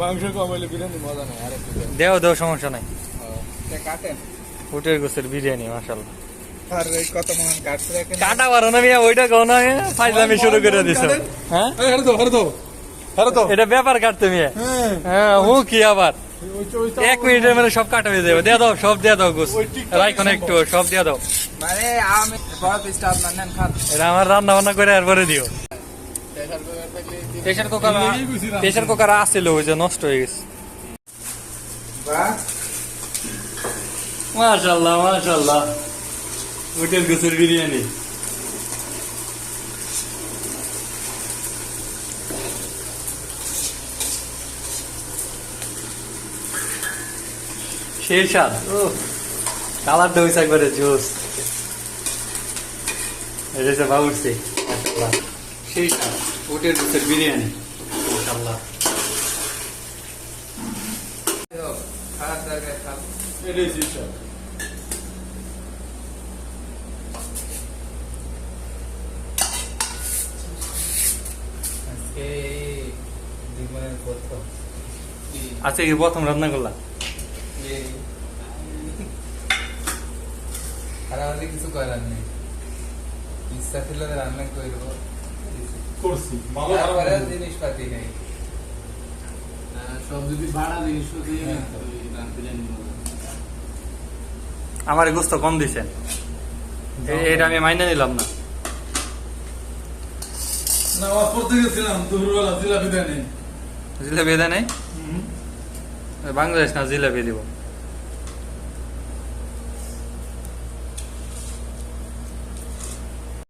মাংস কম হইলে বিরিয়ানি মজা নাই। আর একটু দেও দেও, সমস্যা নাই। কাটেন উটের গোছের বিরিয়ানি মাশাআল্লাহ। আর এই কত মহান কাটছে রাখেন। কাটা পারো না মিয়া, ওইটা কোন ফাইজলামি শুরু করে দিছো। হ্যাঁ এটা ব্যাপার কাটতে মিয়া। হ্যাঁ হু কি আবার 1 মিনিটের মানে সব কাটা হয়ে যাবে। দিয়ে দাও, সব দিয়ে দাও গোছ, রাইখন একটু সব দিয়ে দাও। মানে আমি বড় পিসটা আপনার নেন খান। এটা আমার রান্না বান্না করে এরপরে দিও। প্রেসার কুকার আসছিল, ওই যে নষ্ট হয়ে গেছে। মাশাআল্লাহ মাশাআল্লাহ, উটের গোছের বিরিয়ানি। সেই স্বাদ। ও কালারটা হয়েছে একবারে জোস। এটা হচ্ছে বাবুর্চি। মাশাআল্লাহ সেই স্বাদ, উটের গোছের বিরিয়ানি। মাশাআল্লাহ। খারাপ জায়গায় খান। এটাই শিক্ষা। আজকে জীবনের প্রথম আচ্ছা, কি প্রথম রান্না করলাম? আর আমাদের কিছু করার নেই, ইচ্ছা ছিল রান্না করবো, করছি ভালো তারপরে ভালো জিনিসপাতি নেই। সব যদি ভাড়া জিনিস দিয়ে আমার গোস্ত কম দিছে, এটা আমি মাইনে নিলাম না। না ওয়া করতে গেছিলাম দুপুরবেলা জিলাপি দেয় নেই। জিলাপি দেয় নাই? বাংলাদেশ না জিলাপি দিব।